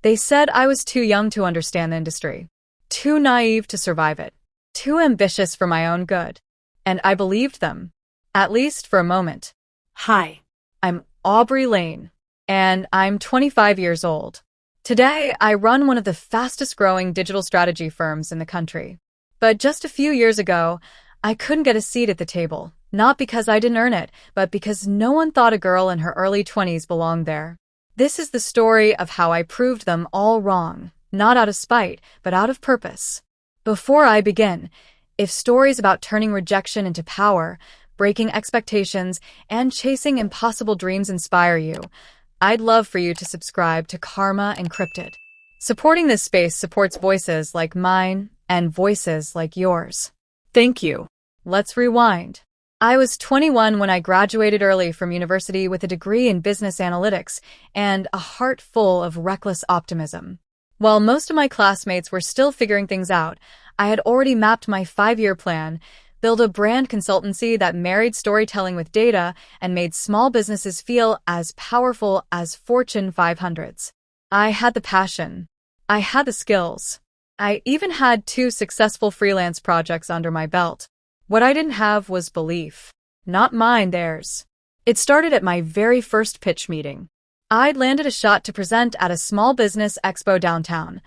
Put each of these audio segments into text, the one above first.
They said I was too young to understand the industry, too naive to survive it, too ambitious for my own good. And I believed them, at least for a moment. Hi. I'm Aubrey Lane, and I'm 25 years old. Today, I run one of the fastest-growing digital strategy firms in the country. But just a few years ago, I couldn't get a seat at the table, not because I didn't earn it, but because no one thought a girl in her early 20s belonged there. This is the story of how I proved them all wrong, not out of spite, but out of purpose. Before I begin, if stories about turning rejection into power, breaking expectations, and chasing impossible dreams inspire you, I'd love for you to subscribe to Karma Encrypted. Supporting this space supports voices like mine and voices like yours. Thank you. Let's rewind. I was 21 when I graduated early from university with a degree in business analytics and a heart full of reckless optimism. While most of my classmates were still figuring things out, I had already mapped my 5-year plan, built a brand consultancy that married storytelling with data and made small businesses feel as powerful as Fortune 500s. I had the passion. I had the skills. I even had 2 successful freelance projects under my belt. What I didn't have was belief. Not mine, theirs. It started at my very first pitch meeting. I'd landed a shot to present at a small business expo downtown.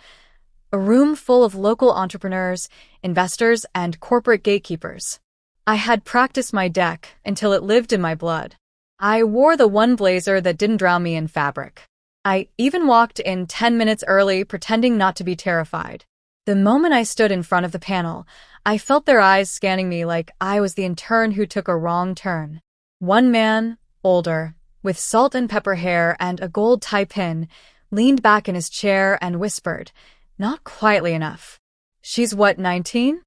A room full of local entrepreneurs, investors, and corporate gatekeepers. I had practiced my deck until it lived in my blood. I wore the one blazer that didn't drown me in fabric. I even walked in 10 minutes early, pretending not to be terrified. The moment I stood in front of the panel, I felt their eyes scanning me like I was the intern who took a wrong turn. One man, older, with salt and pepper hair and a gold tie pin, leaned back in his chair and whispered, not quietly enough, "She's what, 19?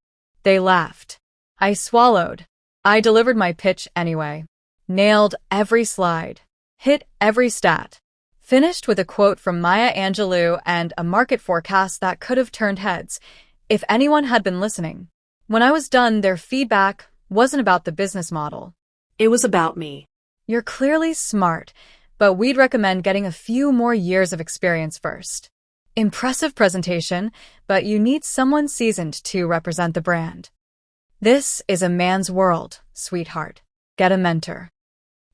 They laughed. I swallowed. I delivered my pitch anyway. Nailed every slide. Hit every stat. Finished with a quote from Maya Angelou and a market forecast that could have turned heads if anyone had been listening. When I was done, their feedback wasn't about the business model. It was about me. You're clearly smart, but we'd recommend getting a few more years of experience first. Impressive presentation, but you need someone seasoned to represent the brand. This is a man's world, sweetheart. Get a mentor."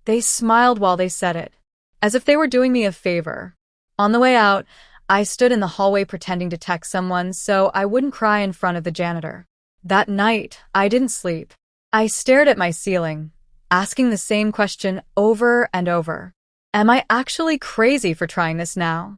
They smiled while they said it, as if they were doing me a favor. On the way out, I stood in the hallway pretending to text someone so I wouldn't cry in front of the janitor. That night, I didn't sleep. I stared at my ceiling, asking the same question over and over. Am I actually crazy for trying this now?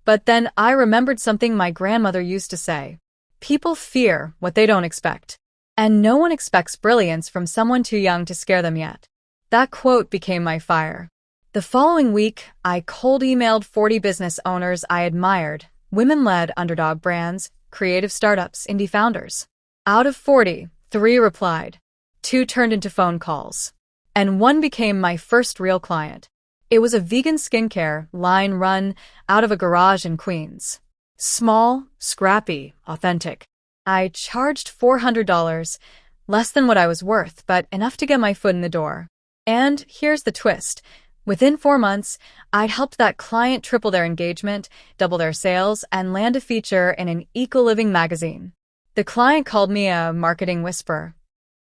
But then I remembered something my grandmother used to say. People fear what they don't expect. And no one expects brilliance from someone too young to scare them yet. That quote became my fire. The following week, I cold emailed 40 business owners I admired, women-led underdog brands, creative startups, indie founders. Out of 40, 3 replied. 2 turned into phone calls. And 1 became my first real client. It was a vegan skincare line run out of a garage in Queens. Small, scrappy, authentic. I charged $400, less than what I was worth, but enough to get my foot in the door. And here's the twist. Within 4 months, I'd helped that client triple their engagement, double their sales, and land a feature in an eco-living magazine. The client called me a marketing whisperer.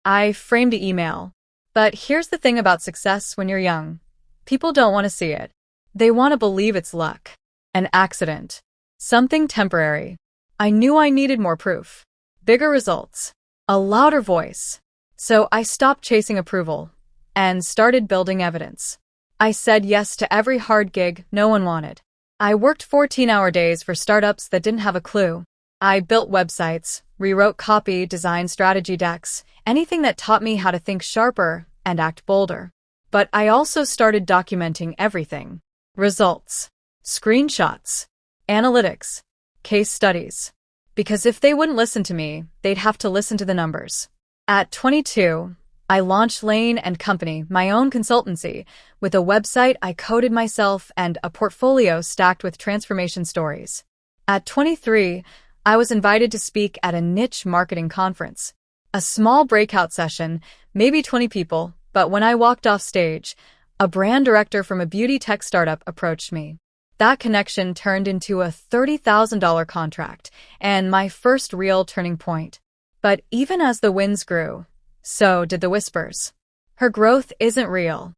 I framed the email. But here's the thing about success when you're young. People don't want to see it. They want to believe it's luck, an accident, something temporary. I knew I needed more proof, bigger results, a louder voice. So I stopped chasing approval and started building evidence. I said yes to every hard gig no one wanted. I worked 14-hour days for startups that didn't have a clue. I built websites, rewrote copy, designed strategy decks, anything that taught me how to think sharper and act bolder. But I also started documenting everything. Results, screenshots, analytics, case studies. Because if they wouldn't listen to me, they'd have to listen to the numbers. At 22, I launched Lane & Company, my own consultancy, with a website I coded myself and a portfolio stacked with transformation stories. At 23, I was invited to speak at a niche marketing conference. A small breakout session, maybe 20 people, but when I walked off stage, a brand director from a beauty tech startup approached me. That connection turned into a $30,000 contract and my first real turning point. But even as the wins grew, so did the whispers. Her growth isn't real.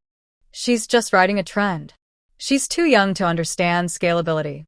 She's just riding a trend. She's too young to understand scalability.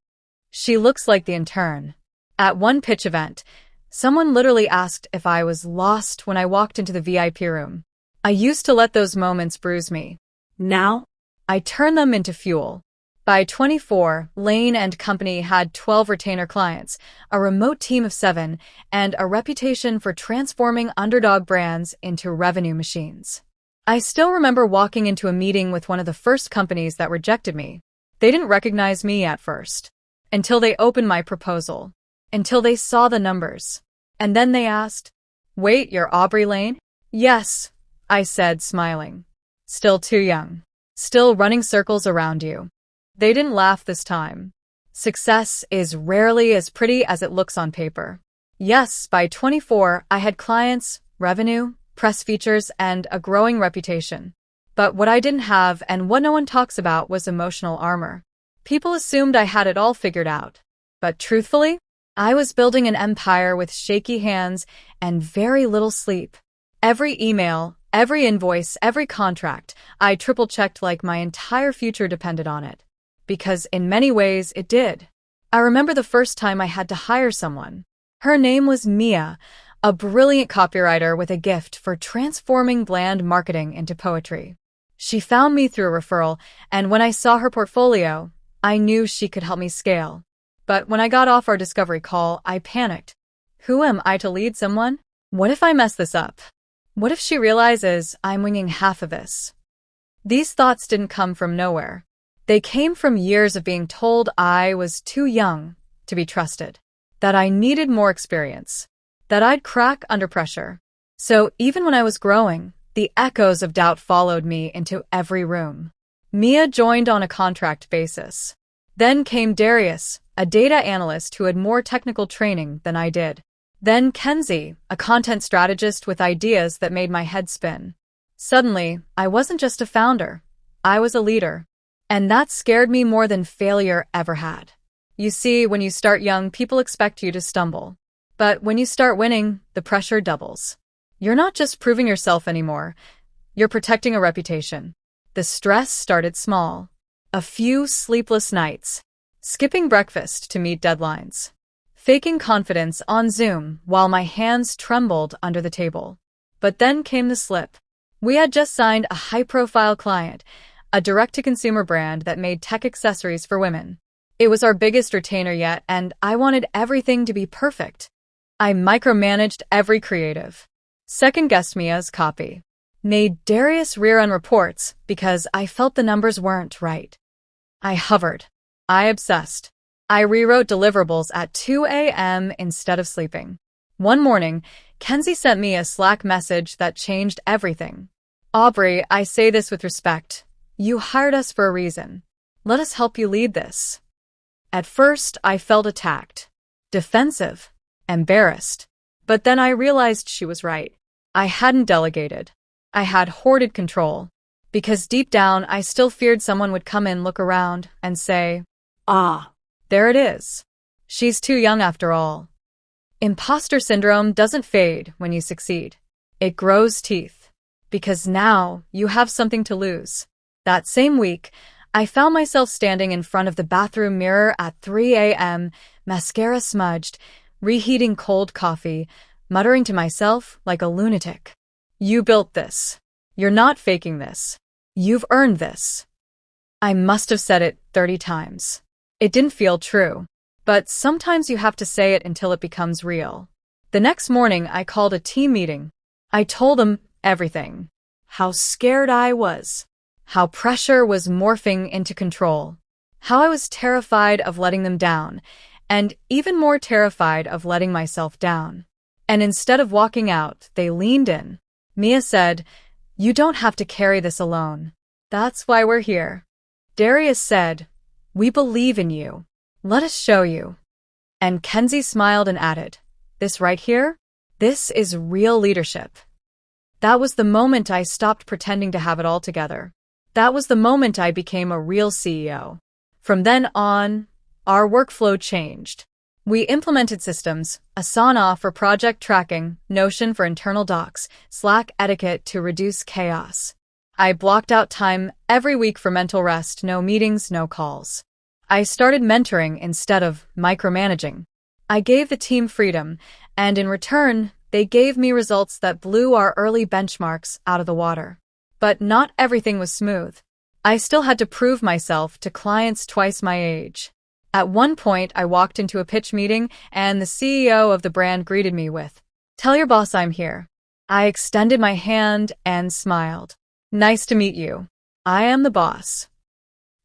She looks like the intern. At one pitch event, someone literally asked if I was lost when I walked into the VIP room. I used to let those moments bruise me. Now? I turn them into fuel. By 24, Lane and Company had 12 retainer clients, a remote team of 7, and a reputation for transforming underdog brands into revenue machines. I still remember walking into a meeting with one of the first companies that rejected me. They didn't recognize me at first, until they opened my proposal, until they saw the numbers. And then they asked, "Wait, you're Aubrey Lane?" "Yes," I said, smiling. "Still too young. Still running circles around you." They didn't laugh this time. Success is rarely as pretty as it looks on paper. Yes, by 24, I had clients, revenue, press features, and a growing reputation. But what I didn't have and what no one talks about was emotional armor. People assumed I had it all figured out. But truthfully, I was building an empire with shaky hands and very little sleep. Every email, every invoice, every contract, I triple-checked like my entire future depended on it. Because in many ways, it did. I remember the first time I had to hire someone. Her name was Mia, a brilliant copywriter with a gift for transforming bland marketing into poetry. She found me through a referral, and when I saw her portfolio, I knew she could help me scale. But when I got off our discovery call, I panicked. Who am I to lead someone? What if I mess this up? What if she realizes I'm winging half of this? These thoughts didn't come from nowhere. They came from years of being told I was too young to be trusted, that I needed more experience, that I'd crack under pressure. So even when I was growing, the echoes of doubt followed me into every room. Mia joined on a contract basis. Then came Darius, a data analyst who had more technical training than I did. Then Kenzie, a content strategist with ideas that made my head spin. Suddenly, I wasn't just a founder. I was a leader. And that scared me more than failure ever had. You see, when you start young, people expect you to stumble. But when you start winning, the pressure doubles. You're not just proving yourself anymore. You're protecting a reputation. The stress started small. A few sleepless nights. Skipping breakfast to meet deadlines. Faking confidence on Zoom while my hands trembled under the table. But then came the slip. We had just signed a high-profile client, a direct-to-consumer brand that made tech accessories for women. It was our biggest retainer yet, and I wanted everything to be perfect. I micromanaged every creative. Second-guessed Mia's copy. Made Darius rerun reports because I felt the numbers weren't right. I hovered. I obsessed. I rewrote deliverables at 2 a.m. instead of sleeping. One morning, Kenzie sent me a Slack message that changed everything. "Aubrey, I say this with respect. You hired us for a reason. Let us help you lead this." At first, I felt attacked, defensive, embarrassed. But then I realized she was right. I hadn't delegated. I had hoarded control. Because deep down, I still feared someone would come in, look around, and say, "Ah, there it is. She's too young after all." Imposter syndrome doesn't fade when you succeed. It grows teeth. Because now you have something to lose. That same week, I found myself standing in front of the bathroom mirror at 3 a.m., mascara smudged, reheating cold coffee, muttering to myself like a lunatic. "You built this. You're not faking this. You've earned this." I must have said it 30 times. It didn't feel true. But sometimes you have to say it until it becomes real. The next morning, I called a team meeting. I told them everything. How scared I was. How pressure was morphing into control. How I was terrified of letting them down, and even more terrified of letting myself down. And instead of walking out, they leaned in. Mia said, "You don't have to carry this alone. That's why we're here." Darius said, "We believe in you. Let us show you." And Kenzie smiled and added, "This right here? This is real leadership." That was the moment I stopped pretending to have it all together. That was the moment I became a real CEO. From then on, our workflow changed. We implemented systems, Asana for project tracking, Notion for internal docs, Slack etiquette to reduce chaos. I blocked out time every week for mental rest, no meetings, no calls. I started mentoring instead of micromanaging. I gave the team freedom, and in return, they gave me results that blew our early benchmarks out of the water. But not everything was smooth. I still had to prove myself to clients twice my age. At one point, I walked into a pitch meeting, and the CEO of the brand greeted me with, "Tell your boss I'm here." I extended my hand and smiled. "Nice to meet you. I am the boss."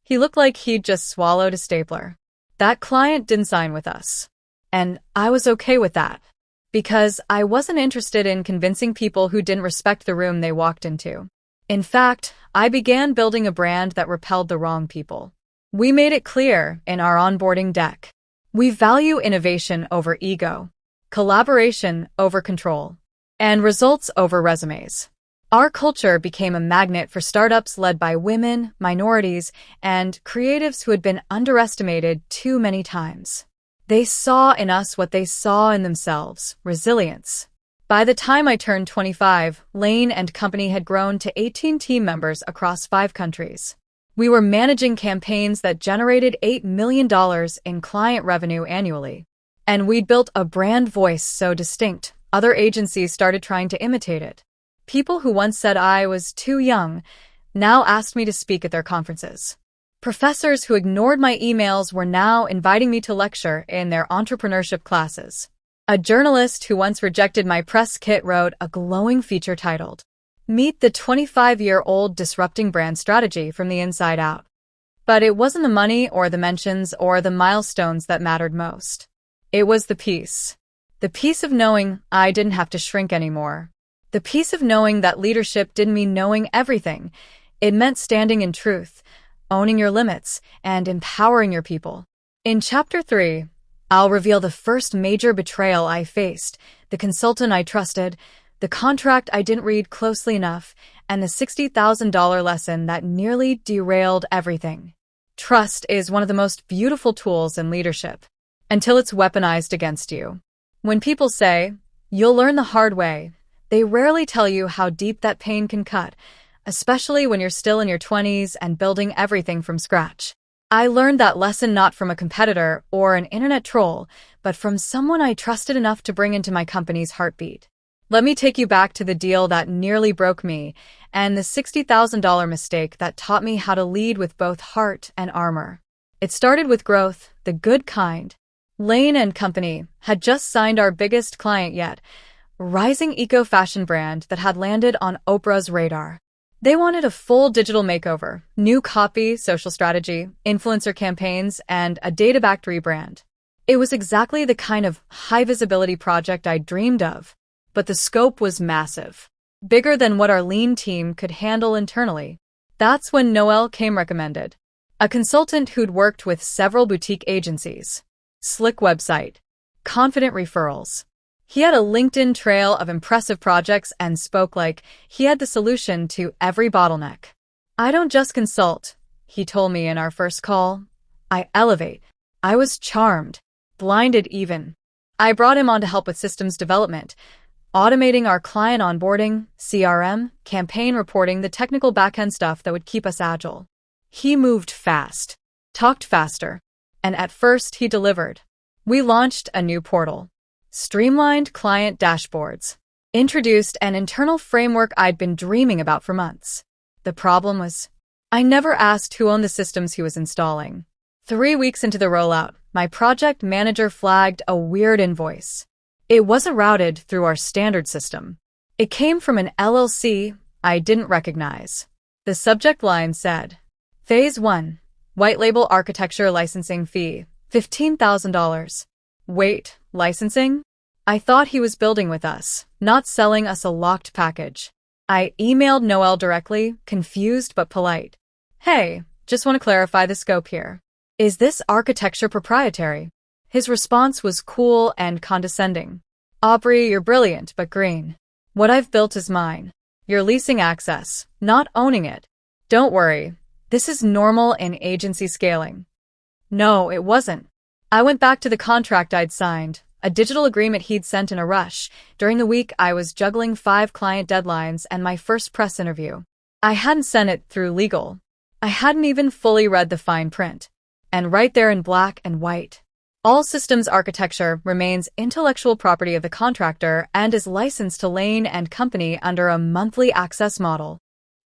He looked like he'd just swallowed a stapler. That client didn't sign with us. And I was okay with that, because I wasn't interested in convincing people who didn't respect the room they walked into. In fact, I began building a brand that repelled the wrong people. We made it clear in our onboarding deck. We value innovation over ego, collaboration over control, and results over resumes. Our culture became a magnet for startups led by women, minorities, and creatives who had been underestimated too many times. They saw in us what they saw in themselves: resilience. By the time I turned 25, Lane and Company had grown to 18 team members across 5 countries. We were managing campaigns that generated $8 million in client revenue annually. And we'd built a brand voice so distinct, other agencies started trying to imitate it. People who once said I was too young now asked me to speak at their conferences. Professors who ignored my emails were now inviting me to lecture in their entrepreneurship classes. A journalist who once rejected my press kit wrote a glowing feature titled, "Meet the 25-year-old disrupting brand strategy from the inside out." But it wasn't the money or the mentions or the milestones that mattered most. It was the peace. The peace of knowing I didn't have to shrink anymore. The peace of knowing that leadership didn't mean knowing everything. It meant standing in truth, owning your limits, and empowering your people. In Chapter 3, I'll reveal the first major betrayal I faced, the consultant I trusted, the contract I didn't read closely enough, and the $60,000 lesson that nearly derailed everything. Trust is one of the most beautiful tools in leadership, until it's weaponized against you. When people say, "You'll learn the hard way," they rarely tell you how deep that pain can cut, especially when you're still in your 20s and building everything from scratch. I learned that lesson not from a competitor or an internet troll, but from someone I trusted enough to bring into my company's heartbeat. Let me take you back to the deal that nearly broke me and the $60,000 mistake that taught me how to lead with both heart and armor. It started with growth, the good kind. Lane and Company had just signed our biggest client yet, a rising eco-fashion brand that had landed on Oprah's radar. They wanted a full digital makeover, new copy, social strategy, influencer campaigns, and a data-backed rebrand. It was exactly the kind of high-visibility project I dreamed of, but the scope was massive, bigger than what our lean team could handle internally. That's when Noel came recommended, a consultant who'd worked with several boutique agencies, slick website, confident referrals. He had a LinkedIn trail of impressive projects and spoke like he had the solution to every bottleneck. "I don't just consult," he told me in our first call. "I elevate." I was charmed, blinded even. I brought him on to help with systems development, automating our client onboarding, CRM, campaign reporting, the technical backend stuff that would keep us agile. He moved fast, talked faster, and at first he delivered. We launched a new portal, streamlined client dashboards, introduced an internal framework I'd been dreaming about for months. The problem was, I never asked who owned the systems he was installing. 3 weeks into the rollout, my project manager flagged a weird invoice. It wasn't routed through our standard system. It came from an LLC I didn't recognize. The subject line said, Phase 1, White Label Architecture Licensing Fee, $15,000. Wait, licensing? I thought he was building with us, not selling us a locked package. I emailed Noel directly, confused but polite. "Hey, just want to clarify the scope here. Is this architecture proprietary?" His response was cool and condescending. "Aubrey, you're brilliant, but green. What I've built is mine. You're leasing access, not owning it. Don't worry, this is normal in agency scaling." No, it wasn't. I went back to the contract I'd signed, a digital agreement he'd sent in a rush. During the week, I was juggling 5 client deadlines and my first press interview. I hadn't sent it through legal. I hadn't even fully read the fine print. And right there in black and white, all systems architecture remains intellectual property of the contractor and is licensed to Lane and Company under a monthly access model.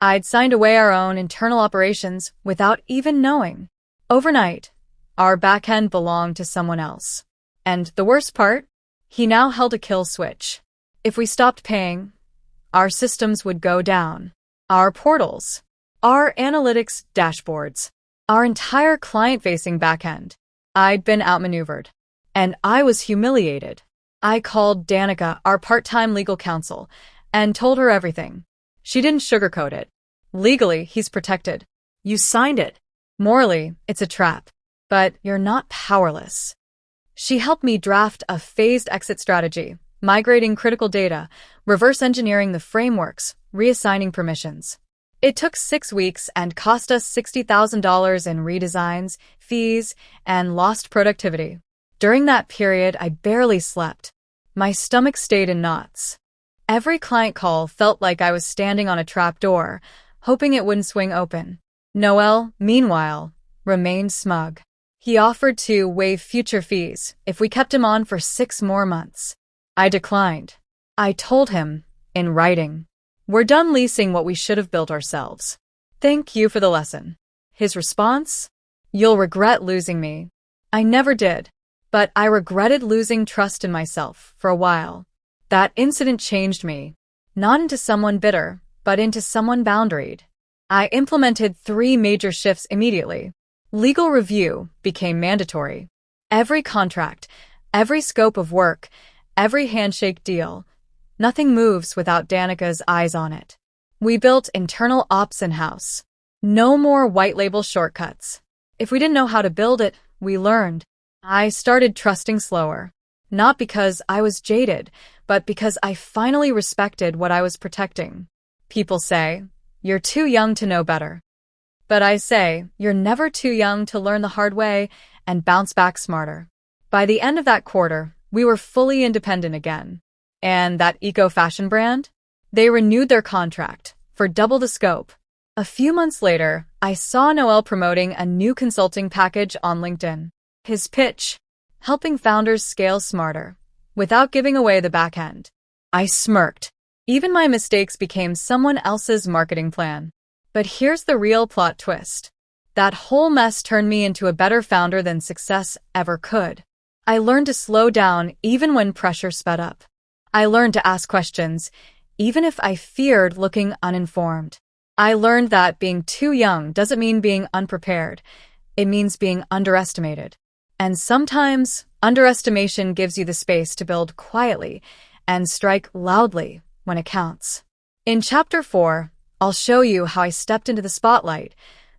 I'd signed away our own internal operations without even knowing. Overnight, our backend belonged to someone else. And the worst part? He now held a kill switch. If we stopped paying, our systems would go down. Our portals, our analytics dashboards, our entire client-facing backend. I'd been outmaneuvered. And I was humiliated. I called Danica, our part-time legal counsel, and told her everything. She didn't sugarcoat it. Legally, he's protected. You signed it. Morally, it's a trap. But you're not powerless. She helped me draft a phased exit strategy, migrating critical data, reverse engineering the frameworks, reassigning permissions. It took 6 weeks and cost us $60,000 in redesigns, fees, and lost productivity. During that period, I barely slept. My stomach stayed in knots. Every client call felt like I was standing on a trap door, hoping it wouldn't swing open. Noel, meanwhile, remained smug. He offered to waive future fees if we kept him on for 6 more months. I declined. I told him, in writing, "We're done leasing what we should have built ourselves. Thank you for the lesson." His response? "You'll regret losing me." I never did, but I regretted losing trust in myself for a while. That incident changed me, not into someone bitter, but into someone boundaried. I implemented 3 major shifts immediately. Legal review became mandatory. Every contract, every scope of work, every handshake deal, nothing moves without Danica's eyes on it. We built internal ops in-house. No more white label shortcuts. If we didn't know how to build it, we learned. I started trusting slower. Not because I was jaded, but because I finally respected what I was protecting. People say, "You're too young to know better." But I say, you're never too young to learn the hard way and bounce back smarter. By the end of that quarter, we were fully independent again. And that eco-fashion brand? They renewed their contract for double the scope. A few months later, I saw Noel promoting a new consulting package on LinkedIn. His pitch: helping founders scale smarter, without giving away the back end. I smirked. Even my mistakes became someone else's marketing plan. But here's the real plot twist. That whole mess turned me into a better founder than success ever could. I learned to slow down even when pressure sped up. I learned to ask questions, even if I feared looking uninformed. I learned that being too young doesn't mean being unprepared. It means being underestimated. And sometimes, underestimation gives you the space to build quietly and strike loudly when it counts. In Chapter 4, I'll show you how I stepped into the spotlight,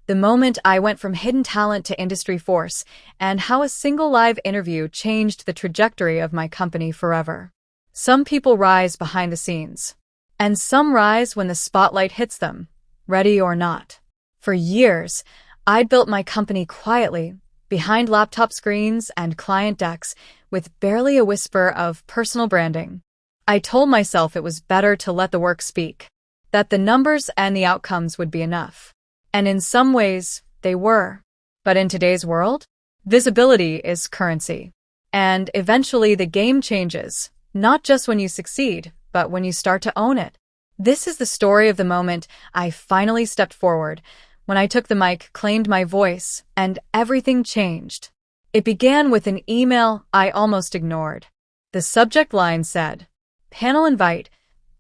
the moment I went from hidden talent to industry force, and how a single live interview changed the trajectory of my company forever. Some people rise behind the scenes, and some rise when the spotlight hits them, ready or not. For years, I'd built my company quietly, behind laptop screens and client decks, with barely a whisper of personal branding. I told myself it was better to let the work speak, that the numbers and the outcomes would be enough. And in some ways, they were. But in today's world, visibility is currency. And eventually the game changes, not just when you succeed, but when you start to own it. This is the story of the moment I finally stepped forward, when I took the mic, claimed my voice, and everything changed. It began with an email I almost ignored. The subject line said, "Panel invite,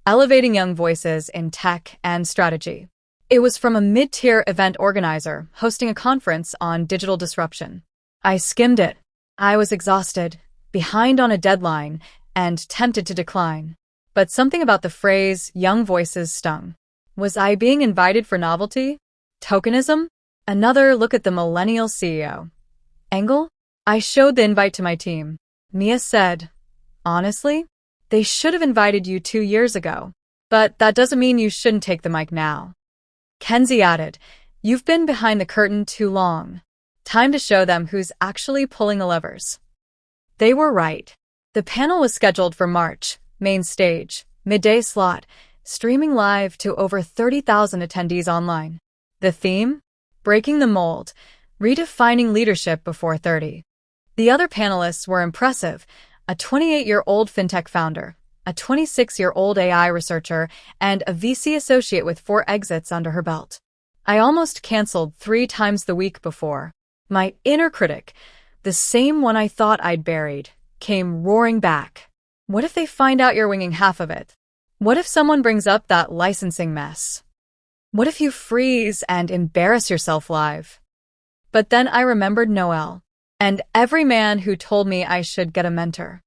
elevating young voices in tech and strategy." It was from a mid-tier event organizer hosting a conference on digital disruption. I skimmed it. I was exhausted, behind on a deadline, and tempted to decline. But something about the phrase "young voices" stung. Was I being invited for novelty? Tokenism? Another look at the millennial CEO angle? I showed the invite to my team. Mia said, "Honestly, they should have invited you 2 years ago. But that doesn't mean you shouldn't take the mic now." Kenzie added, "You've been behind the curtain too long." Time to show them who's actually pulling the levers. They were right. The panel was scheduled for March, main stage, midday slot, streaming live to over 30,000 attendees online. The theme? Breaking the mold, redefining leadership before 30. The other panelists were impressive: a 28-year-old fintech founder, a 26-year-old AI researcher, and a VC associate with 4 exits under her belt. I almost canceled 3 times the week before. My inner critic, the same one I thought I'd buried, came roaring back. What if they find out you're winging half of it? What if someone brings up that licensing mess? What if you freeze and embarrass yourself live? But then I remembered Noel, and every man who told me I should get a mentor,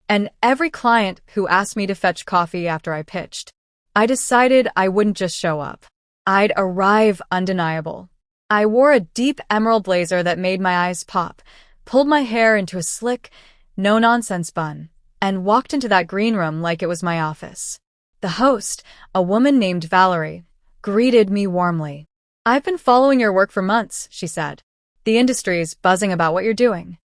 and every client who asked me to fetch coffee after I pitched. I decided I wouldn't just show up. I'd arrive undeniable. I wore a deep emerald blazer that made my eyes pop, pulled my hair into a slick, no-nonsense bun, and walked into that green room like it was my office. The host, a woman named Valerie, greeted me warmly. "I've been following your work for months," she said. "The industry's buzzing about what you're doing."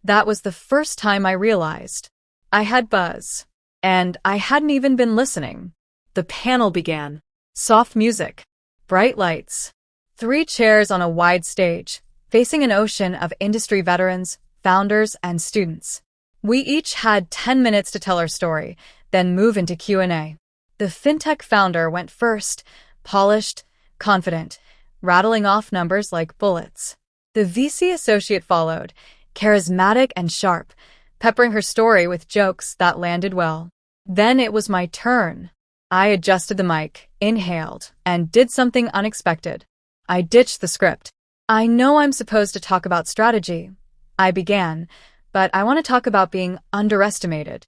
That was the first time I realized I had buzz, and I hadn't even been listening. The panel began. Soft music, bright lights, 3 chairs on a wide stage, facing an ocean of industry veterans, founders, and students. We each had 10 minutes to tell our story, then move into Q&A. The fintech founder went first, polished, confident, rattling off numbers like bullets. The VC associate followed, charismatic and sharp, peppering her story with jokes that landed well. Then it was my turn. I adjusted the mic, inhaled, and did something unexpected. I ditched the script. "I know I'm supposed to talk about strategy," I began, "but I want to talk about being underestimated."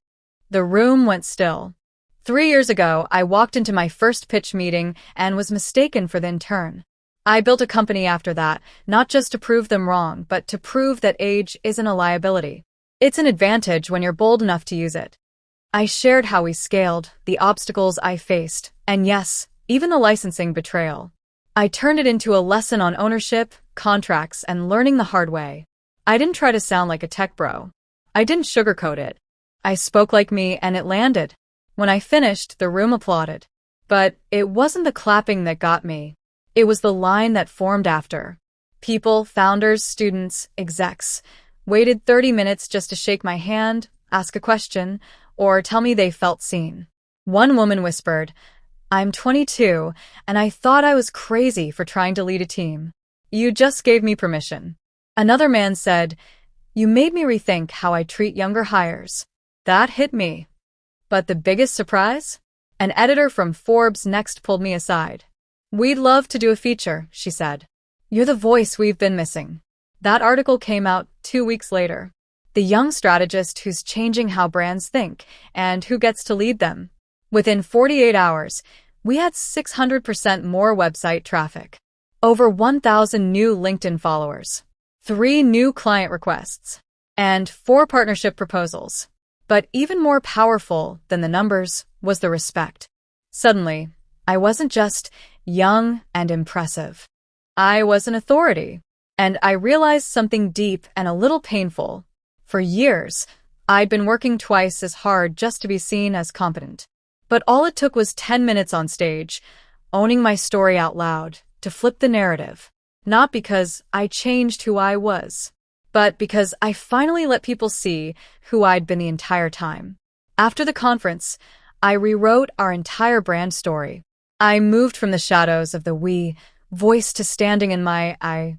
The room went still. 3 years ago, I walked into my first pitch meeting and was mistaken for the intern. I built a company after that, not just to prove them wrong, but to prove that age isn't a liability. It's an advantage when you're bold enough to use it. I shared how we scaled, the obstacles I faced, and yes, even the licensing betrayal. I turned it into a lesson on ownership, contracts, and learning the hard way. I didn't try to sound like a tech bro. I didn't sugarcoat it. I spoke like me, and it landed. When I finished, the room applauded. But it wasn't the clapping that got me. It was the line that formed after. People, founders, students, execs, waited 30 minutes just to shake my hand, ask a question, or tell me they felt seen. One woman whispered, "I'm 22, and I thought I was crazy for trying to lead a team. You just gave me permission." Another man said, "You made me rethink how I treat younger hires." That hit me. But the biggest surprise? An editor from Forbes next pulled me aside. "We'd love to do a feature," she said. "You're the voice we've been missing." That article came out 2 weeks later. The young strategist who's changing how brands think and who gets to lead them. Within 48 hours, we had 600% more website traffic, over 1,000 new LinkedIn followers, 3 new client requests, and 4 partnership proposals. But even more powerful than the numbers was the respect. Suddenly, I wasn't just young and impressive. I was an authority. And I realized something deep and a little painful. For years, I'd been working twice as hard just to be seen as competent. But all it took was 10 minutes on stage, owning my story out loud, to flip the narrative. Not because I changed who I was, but because I finally let people see who I'd been the entire time. After the conference, I rewrote our entire brand story. I moved from the shadows of the we voice to standing in my I.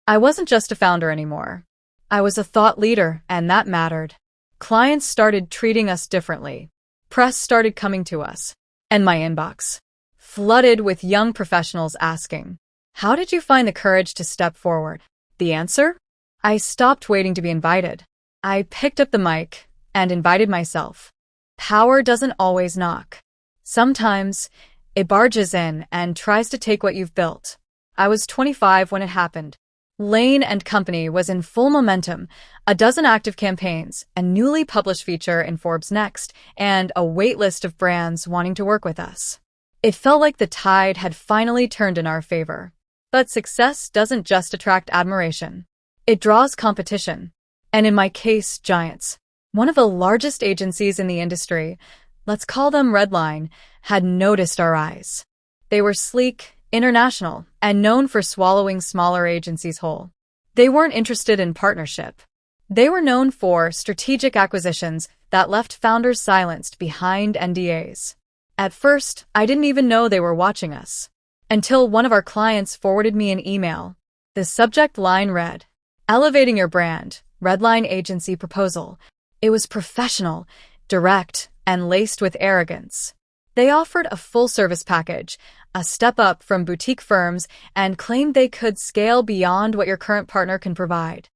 I wasn't just a founder anymore. I was a thought leader, and that mattered. Clients started treating us differently. Press started coming to us. And my inbox flooded with young professionals asking, "How did you find the courage to step forward?" The answer? I stopped waiting to be invited. I picked up the mic and invited myself. Power doesn't always knock. Sometimes it barges in and tries to take what you've built. I was 25 when it happened. Lane & Company was in full momentum, a dozen active campaigns, a newly published feature in Forbes Next, and a wait list of brands wanting to work with us. It felt like the tide had finally turned in our favor. But success doesn't just attract admiration. It draws competition. And in my case, giants. One of the largest agencies in the industry, let's call them Redline, had noticed our eyes. They were sleek, international, and known for swallowing smaller agencies whole. They weren't interested in partnership. They were known for strategic acquisitions that left founders silenced behind NDAs. At first, I didn't even know they were watching us. Until one of our clients forwarded me an email. The subject line read, "Elevating your brand, Redline Agency Proposal." It was professional, direct, and laced with arrogance. They offered a full-service package, a step up from boutique firms, and claimed they could scale beyond what your current partner can provide.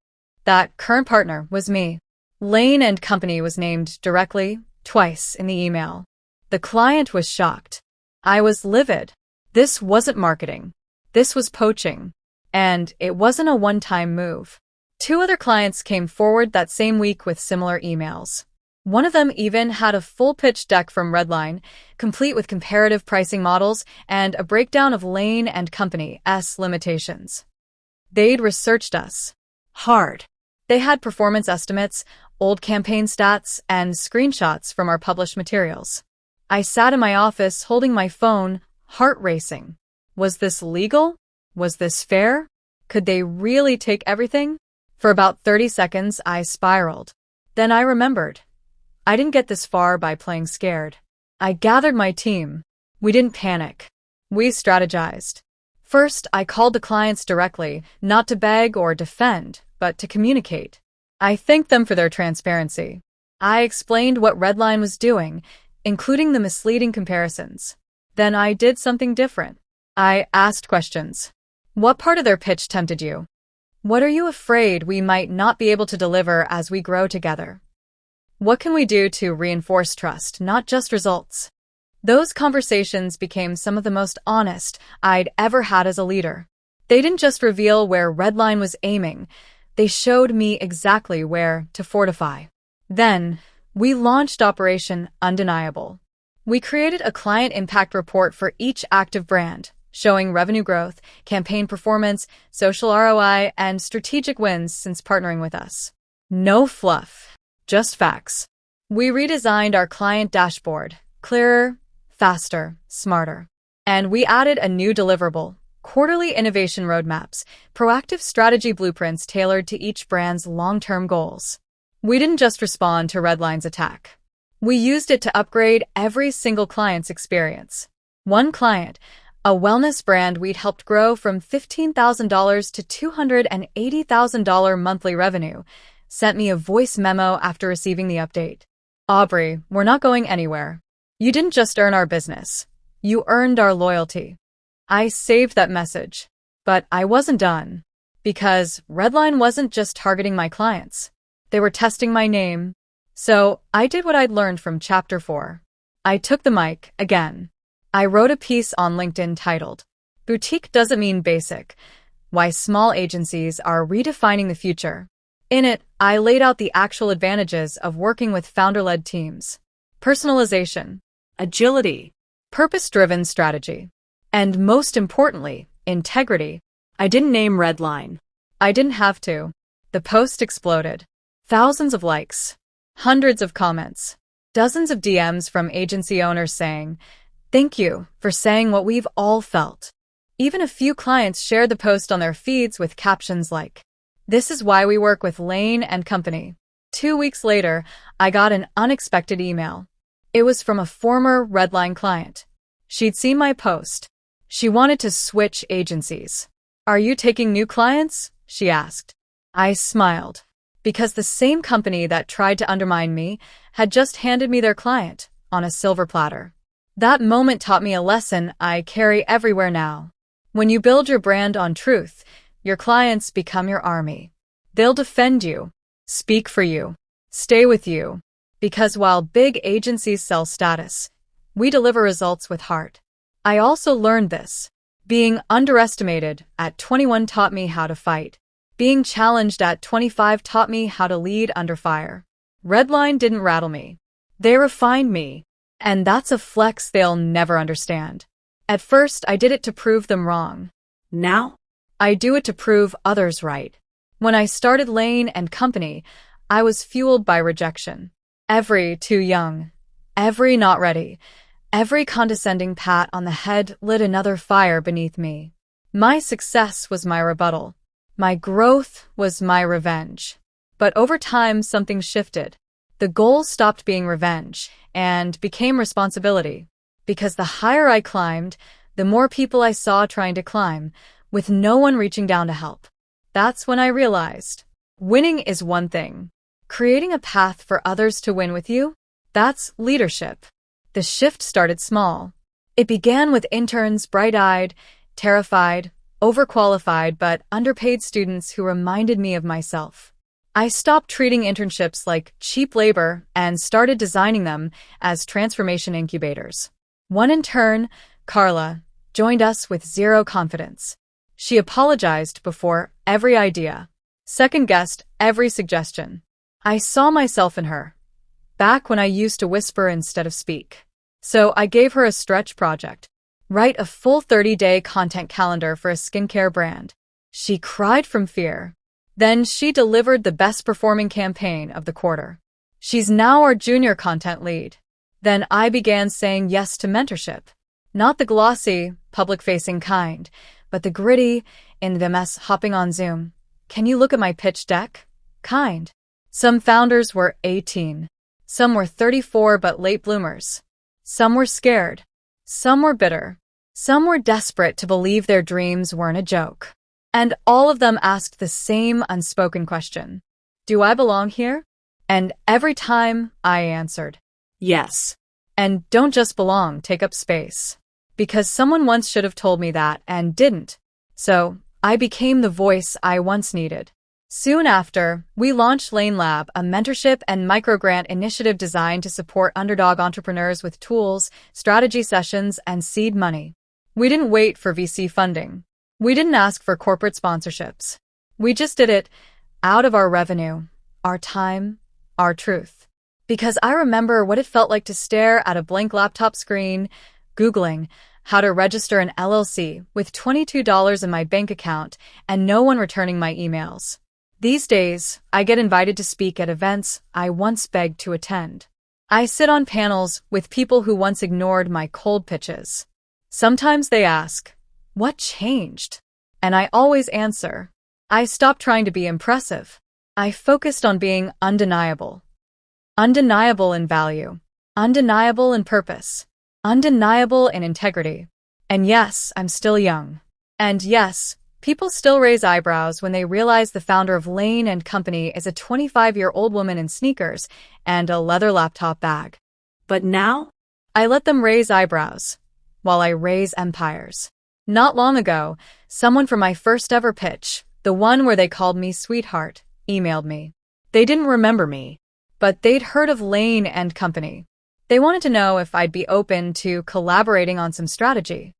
That current partner was me. Lane and Company was named directly, twice in the email. The client was shocked. I was livid. This wasn't marketing. This was poaching. And it wasn't a one-time move. 2 other clients came forward that same week with similar emails. One of them even had a full pitch deck from Redline, complete with comparative pricing models and a breakdown of Lane and Company's limitations. They'd researched us hard. They had performance estimates, old campaign stats, and screenshots from our published materials. I sat in my office holding my phone, heart racing. Was this legal? Was this fair? Could they really take everything? For about 30 seconds, I spiraled. Then I remembered. I didn't get this far by playing scared. I gathered my team. We didn't panic. We strategized. First, I called the clients directly, not to beg or defend, but to communicate. I thanked them for their transparency. I explained what Redline was doing, including the misleading comparisons. Then I did something different. I asked questions. What part of their pitch tempted you? What are you afraid we might not be able to deliver as we grow together? What can we do to reinforce trust, not just results? Those conversations became some of the most honest I'd ever had as a leader. They didn't just reveal where Redline was aiming, they showed me exactly where to fortify. Then, we launched Operation Undeniable. We created a client impact report for each active brand, showing revenue growth, campaign performance, social ROI, and strategic wins since partnering with us. No fluff, just facts. We redesigned our client dashboard, clearer, faster, smarter. And we added a new deliverable, quarterly innovation roadmaps, proactive strategy blueprints tailored to each brand's long-term goals. We didn't just respond to Redline's attack. We used it to upgrade every single client's experience. One client, a wellness brand we'd helped grow from $15,000 to $280,000 monthly revenue, sent me a voice memo after receiving the update. "Aubrey, we're not going anywhere. You didn't just earn our business. You earned our loyalty." I saved that message. But I wasn't done. Because Redline wasn't just targeting my clients. They were testing my name. So I did what I'd learned from Chapter 4. I took the mic again. I wrote a piece on LinkedIn titled, "Boutique Doesn't Mean Basic: Why Small Agencies Are Redefining the Future." In it, I laid out the actual advantages of working with founder-led teams. Personalization, agility, purpose-driven strategy, and most importantly, integrity. I didn't name Redline. I didn't have to. The post exploded. Thousands of likes, hundreds of comments, dozens of DMs from agency owners saying, "Thank you for saying what we've all felt." Even a few clients shared the post on their feeds with captions like, "This is why we work with Lane and Company." 2 weeks later, I got an unexpected email. It was from a former Redline client. She'd seen my post. She wanted to switch agencies. "Are you taking new clients?" she asked. I smiled, because the same company that tried to undermine me had just handed me their client on a silver platter. That moment taught me a lesson I carry everywhere now. When you build your brand on truth, your clients become your army. They'll defend you, speak for you, stay with you. Because while big agencies sell status, we deliver results with heart. I also learned this. Being underestimated at 21 taught me how to fight. Being challenged at 25 taught me how to lead under fire. Redline didn't rattle me. They refined me. And that's a flex they'll never understand. At first, I did it to prove them wrong. Now, I do it to prove others right. When I started Lane and Company, I was fueled by rejection. Every too young, every not ready, every condescending pat on the head lit another fire beneath me. My success was my rebuttal. My growth was my revenge. But over time, something shifted. The goal stopped being revenge and became responsibility. Because the higher I climbed, the more people I saw trying to climb, with no one reaching down to help. That's when I realized, winning is one thing. Creating a path for others to win with you, that's leadership. The shift started small. It began with interns, bright-eyed, terrified, overqualified, but underpaid students who reminded me of myself. I stopped treating internships like cheap labor and started designing them as transformation incubators. One intern, Carla, joined us with zero confidence. She apologized before every idea, second-guessed every suggestion. I saw myself in her, back when I used to whisper instead of speak. So I gave her a stretch project. Write a full 30-day content calendar for a skincare brand. She cried from fear. Then she delivered the best-performing campaign of the quarter. She's now our junior content lead. Then I began saying yes to mentorship. Not the glossy, public-facing kind, but the gritty, in the mess hopping on Zoom. Can you look at my pitch deck? Kind. Some founders were 18. Some were 34 but late bloomers. Some were scared. Some were bitter. Some were desperate to believe their dreams weren't a joke. And all of them asked the same unspoken question. Do I belong here? And every time I answered, yes. And don't just belong, take up space. Because someone once should have told me that and didn't. So I became the voice I once needed. Soon after, we launched Lane Lab, a mentorship and microgrant initiative designed to support underdog entrepreneurs with tools, strategy sessions, and seed money. We didn't wait for VC funding. We didn't ask for corporate sponsorships. We just did it out of our revenue, our time, our truth. Because I remember what it felt like to stare at a blank laptop screen, Googling how to register an LLC with $22 in my bank account and no one returning my emails. These days, I get invited to speak at events I once begged to attend. I sit on panels with people who once ignored my cold pitches. Sometimes they ask, what changed? And I always answer, I stopped trying to be impressive. I focused on being undeniable. Undeniable in value. Undeniable in purpose. Undeniable in integrity. And yes, I'm still young. And yes, people still raise eyebrows when they realize the founder of Lane and Company is a 25-year-old woman in sneakers and a leather laptop bag. But now, I let them raise eyebrows while I raise empires. Not long ago, someone from my first ever pitch, the one where they called me sweetheart, emailed me. They didn't remember me, but they'd heard of Lane and Company. They wanted to know if I'd be open to collaborating on some strategy.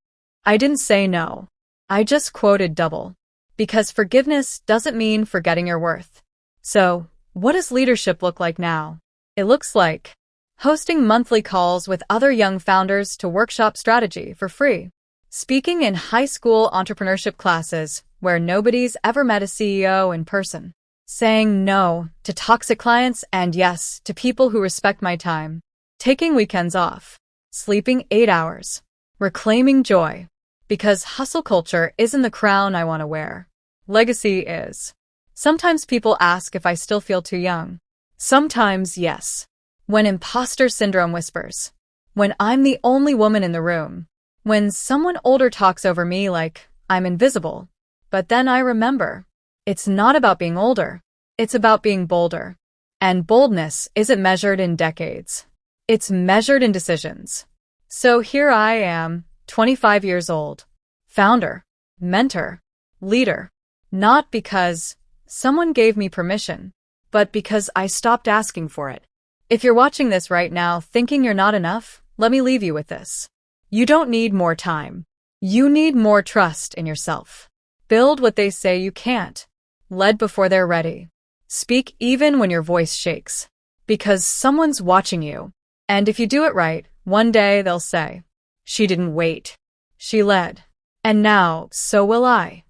I didn't say no. I just quoted double. Because forgiveness doesn't mean forgetting your worth. So, what does leadership look like now? It looks like hosting monthly calls with other young founders to workshop strategy for free. Speaking in high school entrepreneurship classes where nobody's ever met a CEO in person. Saying no to toxic clients and yes to people who respect my time. Taking weekends off. Sleeping 8 hours. Reclaiming joy. Because hustle culture isn't the crown I want to wear. Legacy is. Sometimes people ask if I still feel too young. Sometimes yes. When imposter syndrome whispers. When I'm the only woman in the room. When someone older talks over me like I'm invisible. But then I remember. It's not about being older. It's about being bolder. And boldness isn't measured in decades. It's measured in decisions. So here I am, 25 years old. Founder, mentor, leader. Not because someone gave me permission, but because I stopped asking for it. If you're watching this right now thinking you're not enough, let me leave you with this. You don't need more time. You need more trust in yourself. Build what they say you can't. Lead before they're ready. Speak even when your voice shakes. Because someone's watching you. And if you do it right, one day they'll say, she didn't wait. She led. And now, so will I.